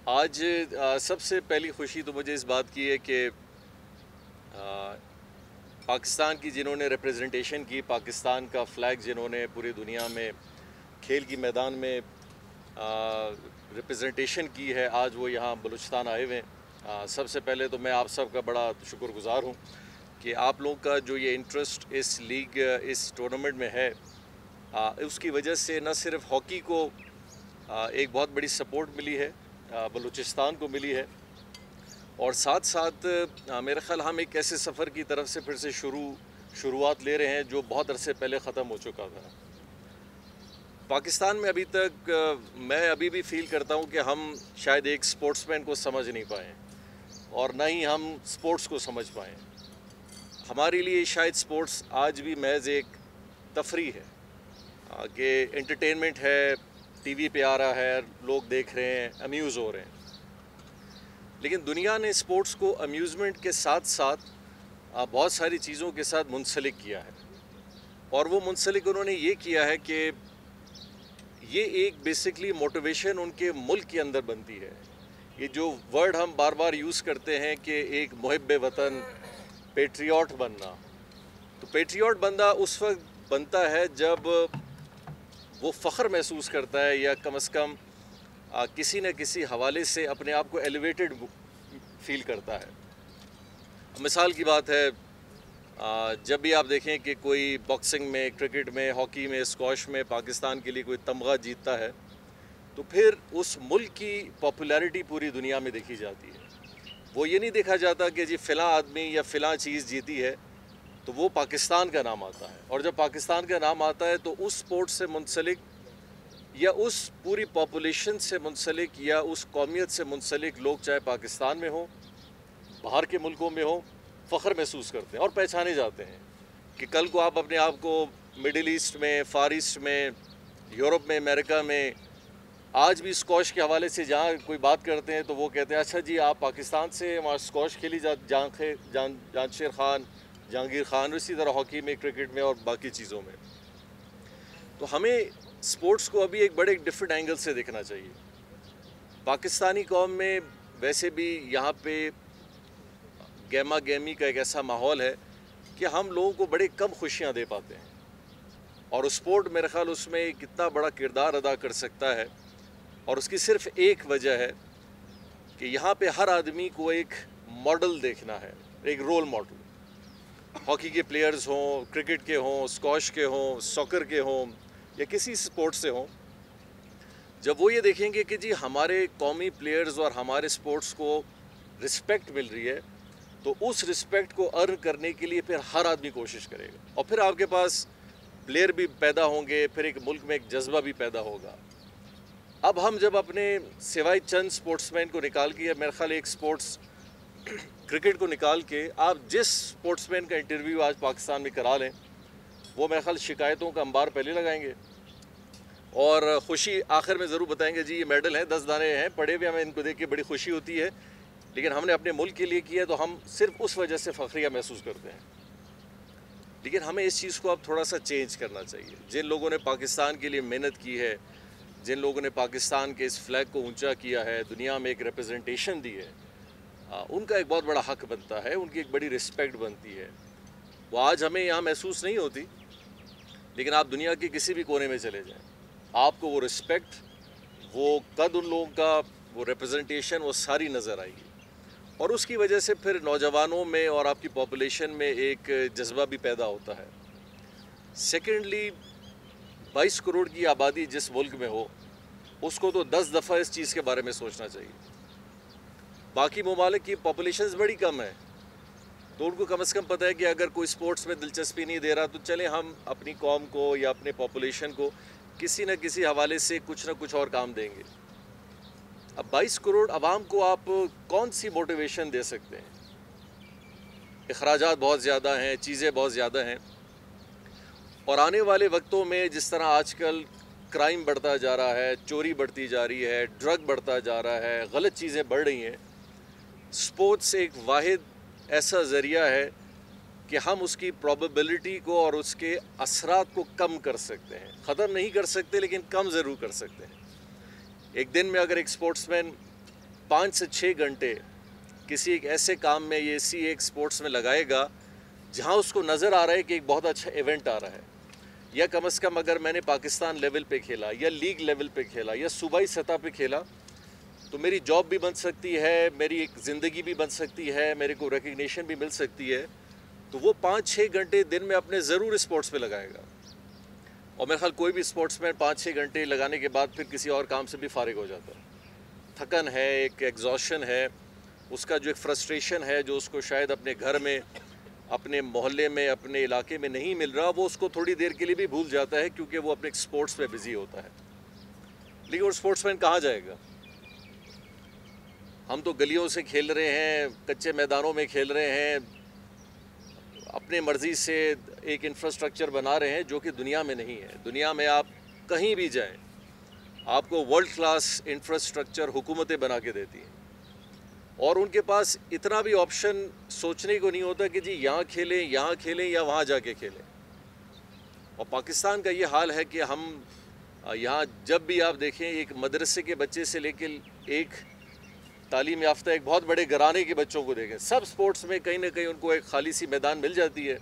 آج سب سے پہلی خوشی تو مجھے اس بات کی ہے کہ پاکستان کی جنہوں نے ریپریزنٹیشن کی، پاکستان کا فلیگ جنہوں نے پوری دنیا میں کھیل کی میدان میں ریپریزنٹیشن کی ہے، آج وہ یہاں بلوچستان آئے ہوئے ہیں۔ سب سے پہلے تو میں آپ سب کا بڑا شکر گزار ہوں کہ آپ لوگوں کا جو یہ انٹرسٹ اس لیگ اس ٹورنامنٹ میں ہے، اس کی وجہ سے نہ صرف ہاکی کو ایک بہت بڑی سپورٹ ملی ہے، بلوچستان کو ملی ہے، اور ساتھ ساتھ میرا خیال ہم ایک ایسے سفر کی طرف سے پھر سے شروعات لے رہے ہیں جو بہت عرصے پہلے ختم ہو چکا تھا۔ پاکستان میں ابھی تک میں ابھی بھی فیل کرتا ہوں کہ ہم شاید ایک سپورٹس مین کو سمجھ نہیں پائیں، اور نہ ہی ہم سپورٹس کو سمجھ پائیں۔ ہمارے لیے شاید سپورٹس آج بھی محض ایک تفریح ہے، کہ انٹرٹینمنٹ ہے، ٹی وی پہ آ رہا ہے، لوگ دیکھ رہے ہیں، امیوز ہو رہے ہیں۔ لیکن دنیا نے سپورٹس کو امیوزمنٹ کے ساتھ ساتھ بہت ساری چیزوں کے ساتھ منسلک کیا ہے، اور وہ منسلک انہوں نے یہ کیا ہے کہ یہ ایک بیسکلی موٹیویشن ان کے ملک کے اندر بنتی ہے۔ یہ جو ورڈ ہم بار بار یوز کرتے ہیں کہ ایک محب وطن، پیٹریوٹ بننا، تو پیٹریوٹ بندہ اس وقت بنتا ہے جب وہ فخر محسوس کرتا ہے، یا کم از کم کسی نہ کسی حوالے سے اپنے آپ کو ایلیویٹڈ فیل کرتا ہے۔ مثال کی بات ہے، جب بھی آپ دیکھیں کہ کوئی باکسنگ میں، کرکٹ میں، ہاکی میں، اسکواش میں پاکستان کے لیے کوئی تمغہ جیتتا ہے، تو پھر اس ملک کی پاپولیرٹی پوری دنیا میں دیکھی جاتی ہے۔ وہ یہ نہیں دیکھا جاتا کہ جی فلاں آدمی یا فلاں چیز جیتی ہے تو وہ پاکستان کا نام آتا ہے، اور جب پاکستان کا نام آتا ہے تو اس سپورٹ سے منسلک یا اس پوری پاپولیشن سے منسلک یا اس قومیت سے منسلک لوگ، چاہے پاکستان میں ہوں، باہر کے ملکوں میں ہوں، فخر محسوس کرتے ہیں اور پہچانے جاتے ہیں کہ کل کو آپ اپنے آپ کو مڈل ایسٹ میں، فار ایسٹ میں، یورپ میں، امریکہ میں، آج بھی اسکواش کے حوالے سے جہاں کوئی بات کرتے ہیں تو وہ کہتے ہیں اچھا جی آپ پاکستان سے، وہاں اسکواش کھیلی جانشیر خان، جہانگیر خان، اسی طرح ہاکی میں، کرکٹ میں اور باقی چیزوں میں۔ تو ہمیں سپورٹس کو ابھی ایک بڑے ڈفرینٹ اینگل سے دیکھنا چاہیے۔ پاکستانی قوم میں ویسے بھی یہاں پہ گیما گیمی کا ایک ایسا ماحول ہے کہ ہم لوگوں کو بڑے کم خوشیاں دے پاتے ہیں، اور اسپورٹ میرے خیال اس میں کتنا بڑا کردار ادا کر سکتا ہے، اور اس کی صرف ایک وجہ ہے کہ یہاں پہ ہر آدمی کو ایک ماڈل دیکھنا ہے، ایک رول ماڈل۔ ہاکی کے پلیئرز ہوں، کرکٹ کے ہوں، اسکواش کے ہوں، ساکر کے ہوں، یا کسی سپورٹ سے ہوں، جب وہ یہ دیکھیں گے کہ جی ہمارے قومی پلیئرز اور ہمارے سپورٹس کو رسپیکٹ مل رہی ہے، تو اس رسپیکٹ کو ارن کرنے کے لیے پھر ہر آدمی کوشش کرے گا، اور پھر آپ کے پاس پلیئر بھی پیدا ہوں گے، پھر ایک ملک میں ایک جذبہ بھی پیدا ہوگا۔ اب ہم جب اپنے سوائے چند سپورٹس مین کو نکال کے، یا میرے خیال ایک سپورٹس کرکٹ کو نکال کے، آپ جس سپورٹس مین کا انٹرویو آج پاکستان میں کرا لیں، وہ میرے خیال شکایتوں کا انبار پہلے لگائیں گے، اور خوشی آخر میں ضرور بتائیں گے جی یہ میڈل ہیں، 10 دانے ہیں پڑے ہوئے، ہمیں ان کو دیکھ کے بڑی خوشی ہوتی ہے، لیکن ہم نے اپنے ملک کے لیے کیا تو ہم صرف اس وجہ سے فخریہ محسوس کرتے ہیں۔ لیکن ہمیں اس چیز کو اب تھوڑا سا چینج کرنا چاہیے۔ جن لوگوں نے پاکستان کے لیے محنت کی ہے، جن لوگوں نے پاکستان کے اس فلیگ کو اونچا کیا ہے، دنیا میں ایک ریپریزنٹیشن دی ہے، ان کا ایک بہت بڑا حق بنتا ہے، ان کی ایک بڑی رسپیکٹ بنتی ہے۔ وہ آج ہمیں یہاں محسوس نہیں ہوتی، لیکن آپ دنیا کے کسی بھی کونے میں چلے جائیں، آپ کو وہ رسپیکٹ، وہ قد ان لوگوں کا، وہ ریپریزنٹیشن، وہ ساری نظر آئے گی، اور اس کی وجہ سے پھر نوجوانوں میں اور آپ کی پاپولیشن میں ایک جذبہ بھی پیدا ہوتا ہے۔ سیکنڈلی، 22 کروڑ کی آبادی جس ملک میں ہو، اس کو تو 10 دفعہ اس چیز کے بارے میں سوچنا چاہیے۔ باقی ممالک کی پاپولیشنز بڑی کم ہے، تو ان کو کم از کم پتہ ہے کہ اگر کوئی سپورٹس میں دلچسپی نہیں دے رہا تو چلیں ہم اپنی قوم کو یا اپنے پاپولیشن کو کسی نہ کسی حوالے سے کچھ نہ کچھ اور کام دیں گے۔ اب 22 کروڑ عوام کو آپ کون سی موٹیویشن دے سکتے ہیں؟ اخراجات بہت زیادہ ہیں، چیزیں بہت زیادہ ہیں، اور آنے والے وقتوں میں جس طرح آج کل کرائم بڑھتا جا رہا ہے، چوری بڑھتی جا رہی ہے، ڈرگ بڑھتا جا رہا ہے، غلط چیزیں بڑھ رہی ہیں، سپورٹس ایک واحد ایسا ذریعہ ہے کہ ہم اس کی پروبیبلٹی کو اور اس کے اثرات کو کم کر سکتے ہیں۔ ختم نہیں کر سکتے لیکن کم ضرور کر سکتے ہیں۔ ایک دن میں اگر ایک سپورٹس مین 5 سے 6 گھنٹے کسی ایک ایسے کام میں یا اسی ایک سپورٹس میں لگائے گا جہاں اس کو نظر آ رہا ہے کہ ایک بہت اچھا ایونٹ آ رہا ہے، یا کم از کم اگر میں نے پاکستان لیول پہ کھیلا یا لیگ لیول پہ کھیلا یا صوبائی سطح پہ کھیلا تو میری جاب بھی بن سکتی ہے، میری ایک زندگی بھی بن سکتی ہے، میرے کو ریکگنیشن بھی مل سکتی ہے. تو وہ 5-6 گھنٹے دن میں اپنے ضرور اسپورٹس پہ لگائے گا. اور میرے خیال کوئی بھی اسپورٹس مین 5-6 گھنٹے لگانے کے بعد پھر کسی اور کام سے بھی فارغ ہو جاتا ہے. تھکن ہے، ایک ایگزاشن ہے، اس کا جو ایک فرسٹریشن ہے جو اس کو شاید اپنے گھر میں، اپنے محلے میں، اپنے علاقے میں نہیں مل رہا، وہ اس کو تھوڑی دیر کے لیے بھی بھول جاتا ہے کیونکہ وہ اپنے اسپورٹس پہ بزی ہوتا ہے. لیکن وہ اسپورٹس مین کہاں جائے گا؟ ہم تو گلیوں سے کھیل رہے ہیں، کچے میدانوں میں کھیل رہے ہیں، اپنے مرضی سے ایک انفراسٹرکچر بنا رہے ہیں جو کہ دنیا میں نہیں ہے. دنیا میں آپ کہیں بھی جائیں، آپ کو ورلڈ کلاس انفراسٹرکچر حکومتیں بنا کے دیتی ہیں، اور ان کے پاس اتنا بھی آپشن سوچنے کو نہیں ہوتا کہ جی یہاں کھیلیں یا وہاں جا کے کھیلیں. اور پاکستان کا یہ حال ہے کہ ہم یہاں جب بھی آپ دیکھیں ایک مدرسے کے بچے سے لے کے ایک تعلیم یافتہ ایک بہت بڑے گھرانے کے بچوں کو دیکھیں، سب سپورٹس میں کہیں نہ کہیں ان کو ایک خالی سی میدان مل جاتی ہے.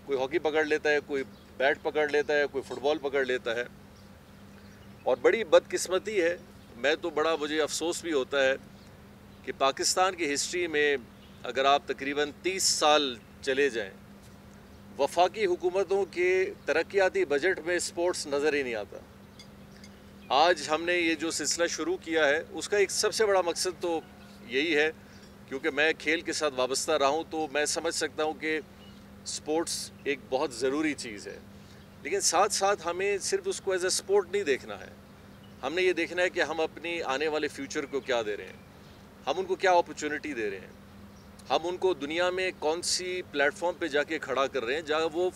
کوئی ہاکی پکڑ لیتا ہے، کوئی بیٹ پکڑ لیتا ہے، کوئی فٹ بال پکڑ لیتا ہے. اور بڑی بدقسمتی ہے، مجھے افسوس بھی ہوتا ہے کہ پاکستان کی ہسٹری میں اگر آپ تقریباً 30 سال چلے جائیں، وفاقی حکومتوں کے ترقیاتی بجٹ میں سپورٹس نظر ہی نہیں آتا. آج ہم نے یہ جو سلسلہ شروع کیا ہے اس کا ایک سب سے بڑا مقصد تو یہی ہے، کیونکہ میں کھیل کے ساتھ وابستہ رہا ہوں تو میں سمجھ سکتا ہوں کہ سپورٹس ایک بہت ضروری چیز ہے. لیکن ساتھ ساتھ ہمیں صرف اس کو ایز اے سپورٹ نہیں دیکھنا ہے، ہم نے یہ دیکھنا ہے کہ ہم اپنی آنے والے فیوچر کو کیا دے رہے ہیں، ہم ان کو کیا اپرچونٹی دے رہے ہیں، ہم ان کو دنیا میں کون سی پلیٹ فارم پہ جا کے کھڑا کر رہے ہیں جہاں وہ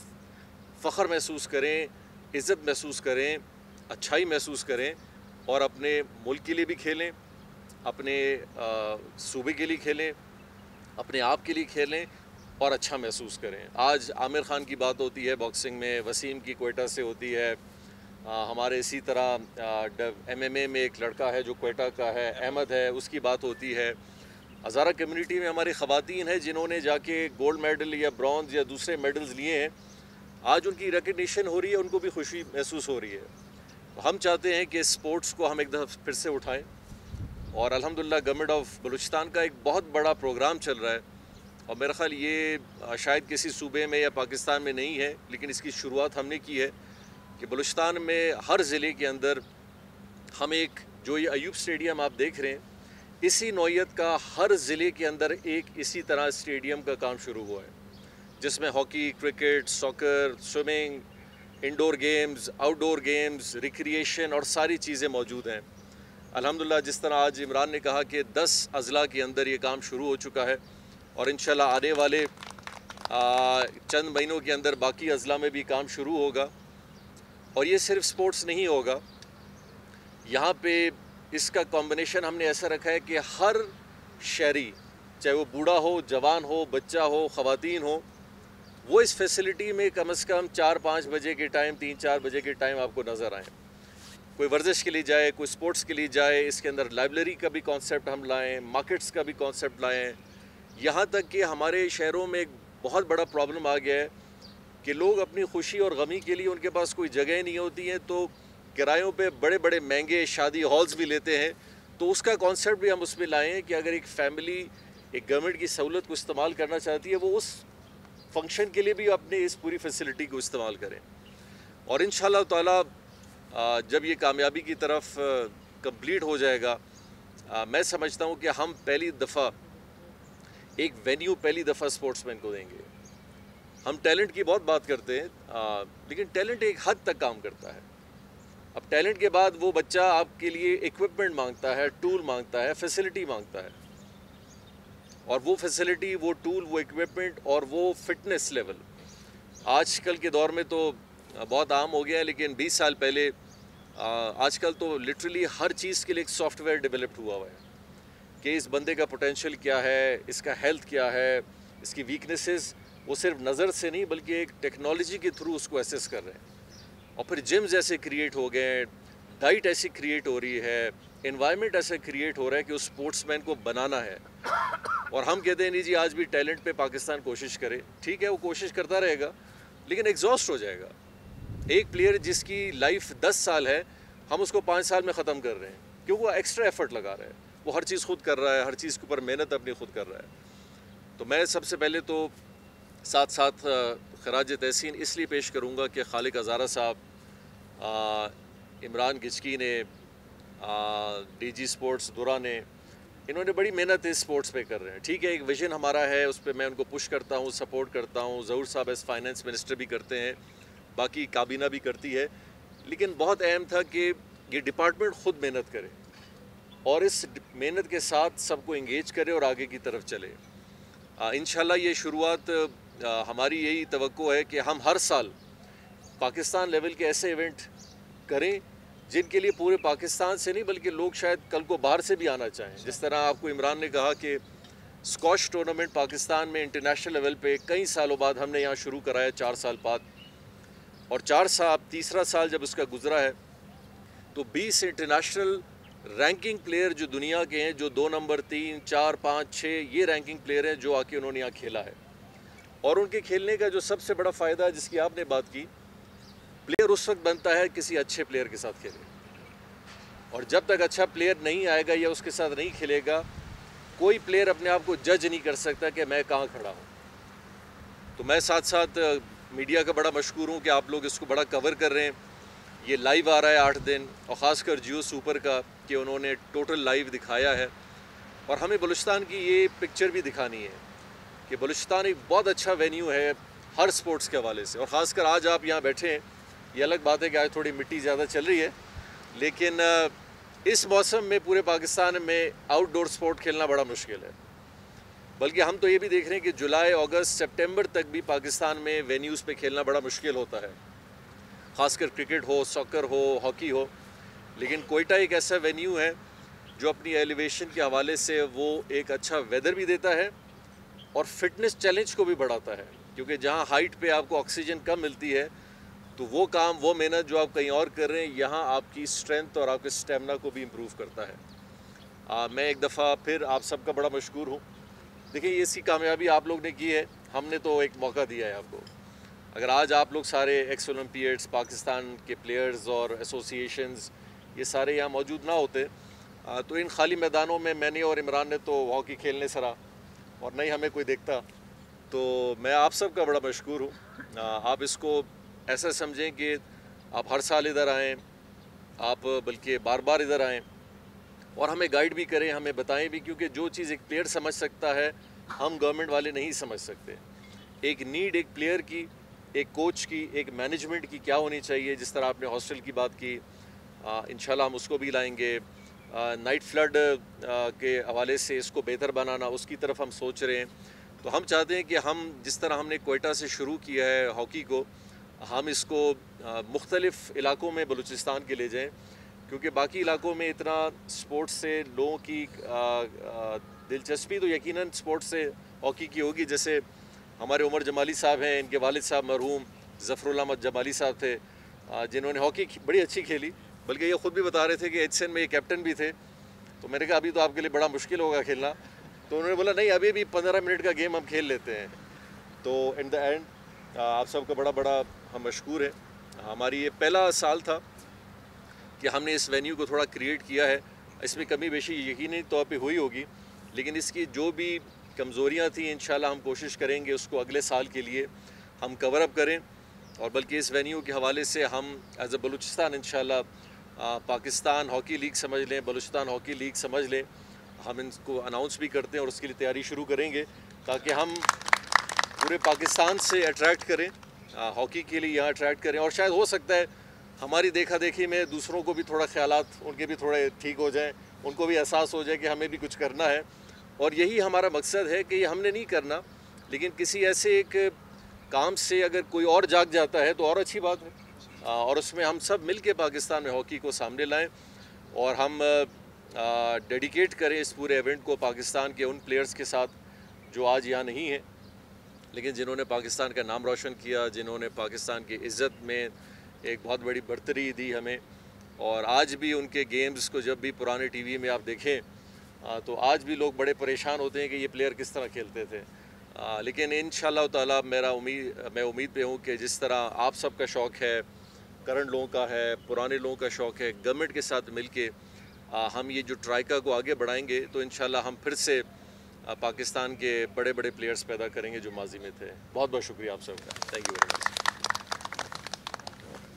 فخر محسوس کریں، عزت محسوس کریں، اچھائی محسوس کریں، اور اپنے ملک کے لیے بھی کھیلیں، اپنے صوبے کے لیے کھیلیں، اپنے آپ کے لیے کھیلیں اور اچھا محسوس کریں. آج عامر خان کی بات ہوتی ہے باکسنگ میں، وسیم کی کوئٹہ سے ہوتی ہے، ہمارے اسی طرح MMA میں ایک لڑکا ہے جو کوئٹہ کا ہے، احمد ہے، اس کی بات ہوتی ہے. ہزارہ کمیونٹی میں ہماری خواتین ہیں جنہوں نے جا کے گولڈ میڈل یا برونز یا دوسرے میڈلز لیے ہیں. آج ان کی ریکگنیشن ہو رہی ہے، ان کو بھی خوشی محسوس ہو رہی ہے. ہم چاہتے ہیں کہ سپورٹس کو ہم ایک دفعہ پھر سے اٹھائیں، اور الحمدللہ گورنمنٹ آف بلوچستان کا ایک بہت بڑا پروگرام چل رہا ہے، اور میرا خیال یہ شاید کسی صوبے میں یا پاکستان میں نہیں ہے، لیکن اس کی شروعات ہم نے کی ہے کہ بلوچستان میں ہر ضلع کے اندر ہم ایک جو یہ ایوب اسٹیڈیم آپ دیکھ رہے ہیں، اسی نوعیت کا ہر ضلع کے اندر ایک اسی طرح اسٹیڈیم کا کام شروع ہوا ہے، جس میں hockey, cricket, soccer, swimming, indoor games, outdoor games, recreation اور ساری چیزیں موجود ہیں. الحمدللہ جس طرح آج عمران نے کہا کہ 10 اضلاع کے اندر یہ کام شروع ہو چکا ہے، اور انشاءاللہ آنے والے چند مہینوں کے اندر باقی اضلاع میں بھی کام شروع ہوگا. اور یہ صرف سپورٹس نہیں ہوگا، یہاں پہ اس کا کمبینیشن ہم نے ایسا رکھا ہے کہ ہر شہری، چاہے وہ بوڑھا ہو، جوان ہو، بچہ ہو، خواتین ہو، وہ اس فیسلٹی میں کم از کم 4-5 بجے کے ٹائم، 3-4 بجے کے ٹائم آپ کو نظر آئیں. کوئی ورزش کے لیے جائے، کوئی سپورٹس کے لیے جائے. اس کے اندر لائبریری کا بھی کانسیپٹ ہم لائیں، مارکیٹس کا بھی کانسیپٹ لائیں. یہاں تک کہ ہمارے شہروں میں ایک بہت بڑا پرابلم آ گیا ہے کہ لوگ اپنی خوشی اور غمی کے لیے ان کے پاس کوئی جگہ نہیں ہوتی ہیں، تو کرایوں پہ بڑے بڑے مہنگے شادی ہالز بھی لیتے ہیں. تو اس کا کانسیپٹ بھی ہم اس میں لائیں کہ اگر ایک فیملی ایک گورنمنٹ کی سہولت کو استعمال کرنا چاہتی ہے، وہ اس فنکشن کے لیے بھی اپنے اس پوری فیسلٹی کو استعمال کریں. اور انشاءاللہ تعالی جب یہ کامیابی کی طرف کمپلیٹ ہو جائے گا، میں سمجھتا ہوں کہ ہم پہلی دفعہ سپورٹس مین کو دیں گے. ہم ٹیلنٹ کی بہت بات کرتے ہیں، لیکن ٹیلنٹ ایک حد تک کام کرتا ہے. اب ٹیلنٹ کے بعد وہ بچہ آپ کے لیے ایکوپمنٹ مانگتا ہے، ٹول مانگتا ہے، فیسلٹی مانگتا ہے. اور وہ فیسلٹی، وہ ٹول، وہ ایکوپمنٹ اور وہ فٹنس لیول آج کل کے دور میں تو بہت عام ہو گیا ہے، لیکن 20 سال پہلے آج کل تو لٹرلی ہر چیز کے لیے ایک سافٹ ویئر ڈیولپڈ ہوا ہے کہ اس بندے کا پوٹینشیل کیا ہے، اس کا ہیلتھ کیا ہے، اس کی ویکنیسز وہ صرف نظر سے نہیں بلکہ ایک ٹیکنالوجی کے تھرو اس کو ایسیس کر رہے ہیں. اور پھر جمز ایسے کریٹ ہو گئے ہیں، ڈائٹ ایسی کریٹ ہو رہی ہے، انوائرمنٹ ایسا کریٹ ہو رہا ہے کہ اس اسپورٹس مین کو بنانا ہے. اور ہم کہتے ہیں نہیں جی آج بھی ٹیلنٹ پہ پاکستان کوشش کرے, ٹھیک ہے وہ کوشش کرتا رہے گا لیکن ایگزاسٹ ہو جائے گا. ایک پلیئر جس کی لائف 10 سال ہے ہم اس کو 5 سال میں ختم کر رہے ہیں کیونکہ وہ ایکسٹرا ایفرٹ لگا رہا ہے, وہ ہر چیز خود کر رہا ہے, ہر چیز کے اوپر محنت اپنی خود کر رہا ہے. تو میں سب سے پہلے تو ساتھ ساتھ خراج تحسین اس لیے پیش کروں گا کہ خالق ہزارہ صاحب, عمران گچکی نے, ڈی جی سپورٹس درا نے, انہوں نے بڑی محنت اس سپورٹس پہ کر رہے ہیں. ٹھیک ہے ایک ویژن ہمارا ہے, اس پہ میں ان کو پش کرتا ہوں, سپورٹ کرتا ہوں. ظہور صاحب ایز فائنانس منسٹر بھی کرتے ہیں, باقی کابینہ بھی کرتی ہے, لیکن بہت اہم تھا کہ یہ ڈپارٹمنٹ خود محنت کرے اور اس محنت کے ساتھ سب کو انگیج کرے اور آگے کی طرف چلے. انشاءاللہ یہ شروعات ہماری یہی توقع ہے کہ ہم ہر سال پاکستان لیول کے ایسے ایونٹ کریں جن کے لیے پورے پاکستان سے نہیں بلکہ لوگ شاید کل کو باہر سے بھی آنا چاہیں. جس طرح آپ کو عمران نے کہا کہ اسکواش ٹورنامنٹ پاکستان میں انٹرنیشنل لیول پہ کئی سالوں بعد ہم نے یہاں شروع کرایا 4 سال بعد, اور 4 سال تیسرا سال جب اس کا گزرا ہے تو 20 انٹرنیشنل رینکنگ پلیئر جو دنیا کے ہیں, جو 2 نمبر 3, 4, 5, 6 یہ رینکنگ پلیئر ہیں جو آ کے انہوں نے یہاں کھیلا ہے. اور ان کے کھیلنے کا جو سب سے بڑا فائدہ ہے جس کی آپ نے بات کی, پلیئر اس وقت بنتا ہے کسی اچھے پلیئر کے ساتھ کھیلے, اور جب تک اچھا پلیئر نہیں آئے گا یا اس کے ساتھ نہیں کھیلے گا کوئی پلیئر اپنے آپ کو جج نہیں کر سکتا کہ میں کہاں کھڑا ہوں. تو میں ساتھ ساتھ میڈیا کا بڑا مشکور ہوں کہ آپ لوگ اس کو بڑا کور کر رہے ہیں. یہ لائیو آ رہا ہے 8 دن, اور خاص کر جیو سپر کا کہ انہوں نے ٹوٹل لائیو دکھایا ہے. اور ہمیں بلوچستان کی یہ پکچر بھی دکھانی ہے کہ بلوچستان ایک بہت اچھا وینیو ہے ہر سپورٹس کے حوالے سے. اور خاص کر آج آپ یہاں بیٹھے ہیں, یہ الگ بات ہے کہ آج تھوڑی مٹی زیادہ چل رہی ہے, لیکن اس موسم میں پورے پاکستان میں آؤٹ ڈور سپورٹ کھیلنا بڑا مشکل ہے. بلکہ ہم تو یہ بھی دیکھ رہے ہیں کہ جولائی, اگست, سپٹمبر تک بھی پاکستان میں وینیوز پہ کھیلنا بڑا مشکل ہوتا ہے, خاص کر کرکٹ ہو, ساکر ہو, ہاکی ہو. لیکن کوئٹہ ایک ایسا وینیو ہے جو اپنی ایلیویشن کے حوالے سے وہ ایک اچھا ویدر بھی دیتا ہے اور فٹنس چیلنج کو بھی بڑھاتا ہے, کیونکہ جہاں ہائٹ پہ آپ کو آکسیجن کم ملتی ہے تو وہ کام, وہ محنت جو آپ کہیں اور کر رہے ہیں یہاں آپ کی اسٹرینتھ اور آپ کے اسٹیمنا کو بھی امپروو کرتا ہے. میں ایک دفعہ پھر آپ سب کا بڑا مشکور ہوں. دیکھیں یہ سی کامیابی آپ لوگ نے کی ہے, ہم نے تو ایک موقع دیا ہے آپ کو. اگر آج آپ لوگ سارے ایکس اولمپیئڈس, پاکستان کے پلیئرز اور ایسوسیشنز یہ سارے یہاں موجود نہ ہوتے تو ان خالی میدانوں میں نے اور عمران نے تو ہاکی کھیلنے سرا اور نہیں ہمیں کوئی دیکھتا. تو میں آپ سب کا بڑا مشکور ہوں. آپ اس کو ایسا سمجھیں کہ آپ ہر سال ادھر آئیں, آپ بلکہ بار بار ادھر آئیں اور ہمیں گائیڈ بھی کریں, ہمیں بتائیں بھی, کیونکہ جو چیز ایک پلیئر سمجھ سکتا ہے ہم گورنمنٹ والے نہیں سمجھ سکتے. ایک نیڈ ایک پلیئر کی, ایک کوچ کی, ایک مینجمنٹ کی کیا ہونی چاہیے. جس طرح آپ نے ہاسٹل کی بات کی, انشاءاللہ ہم اس کو بھی لائیں گے. نائٹ فلڈ کے حوالے سے اس کو بہتر بنانا, اس کی طرف ہم سوچ رہے ہیں. تو ہم چاہتے ہیں کہ ہم جس طرح ہم نے کوئٹہ سے شروع کیا ہے ہاکی کو, ہم اس کو مختلف علاقوں میں بلوچستان کے لے جائیں, کیونکہ باقی علاقوں میں اتنا سپورٹس سے لوگوں کی دلچسپی تو یقیناً سپورٹس سے ہاکی کی ہوگی. جیسے ہمارے عمر جمالی صاحب ہیں, ان کے والد صاحب مرحوم ظفر اللہ احمد جمالی صاحب تھے جنہوں نے ہاکی بڑی اچھی کھیلی, بلکہ یہ خود بھی بتا رہے تھے کہ ایچ این میں یہ کیپٹن بھی تھے. تو میں نے کہا ابھی تو آپ کے لیے بڑا مشکل ہوگا کھیلنا, تو انہوں نے بولا نہیں ابھی بھی 15 منٹ کا گیم ہم کھیل لیتے ہیں. تو ان دا اینڈ آپ سب کا بڑا ہم مشکور ہیں. ہماری یہ پہلا سال تھا کہ ہم نے اس وینیو کو تھوڑا کریٹ کیا ہے. اس میں کمی بیشی یقینی طور پہ ہوئی ہوگی, لیکن اس کی جو بھی کمزوریاں تھیں انشاءاللہ ہم کوشش کریں گے اس کو اگلے سال کے لیے ہم کور اپ کریں. اور بلکہ اس وینیو کے حوالے سے ہم ایز اے بلوچستان انشاءاللہ پاکستان ہاکی لیگ سمجھ لیں, بلوچستان ہاکی لیگ سمجھ لیں, ہم ان کو اناؤنس بھی کرتے ہیں اور اس کے لیے تیاری شروع کریں گے تاکہ ہم پورے پاکستان سے اٹریکٹ کریں, ہاکی کے لیے یہاں اٹریکٹ کریں. اور شاید ہو سکتا ہے ہماری دیکھا دیکھی میں دوسروں کو بھی تھوڑا خیالات ان کے بھی تھوڑے ٹھیک ہو جائیں, ان کو بھی احساس ہو جائے کہ ہمیں بھی کچھ کرنا ہے. اور یہی ہمارا مقصد ہے کہ یہ ہم نے نہیں کرنا, لیکن کسی ایسے ایک کام سے اگر کوئی اور جاگ جاتا ہے تو اور اچھی بات ہے, اور اس میں ہم سب مل کے پاکستان میں ہاکی کو سامنے لائیں اور ہم ڈیڈیکیٹ کریں اس پورے ایونٹ کو پاکستان کے ان پلیئرز کے ساتھ جو آج یہاں نہیں ہیں لیکن جنہوں نے پاکستان کا نام روشن کیا, جنہوں نے پاکستان کی عزت میں ایک بہت بڑی برتری دی ہمیں. اور آج بھی ان کے گیمز کو جب بھی پرانے ٹی وی میں آپ دیکھیں تو آج بھی لوگ بڑے پریشان ہوتے ہیں کہ یہ پلیئر کس طرح کھیلتے تھے. لیکن انشاءاللہ تعالی میں امید پہ ہوں کہ جس طرح آپ سب کا شوق ہے، کرنٹ لوگوں کا ہے، پرانے لوگوں کا شوق ہے، گورنمنٹ کے ساتھ مل کے ہم یہ جو ٹرائیکا کو آگے بڑھائیں گے تو انشاءاللہ ہم پھر سے پاکستان کے بڑے بڑے پلیئرز پیدا کریں گے جو ماضی میں تھے. بہت بہت شکریہ آپ سب کا. Thank you very much.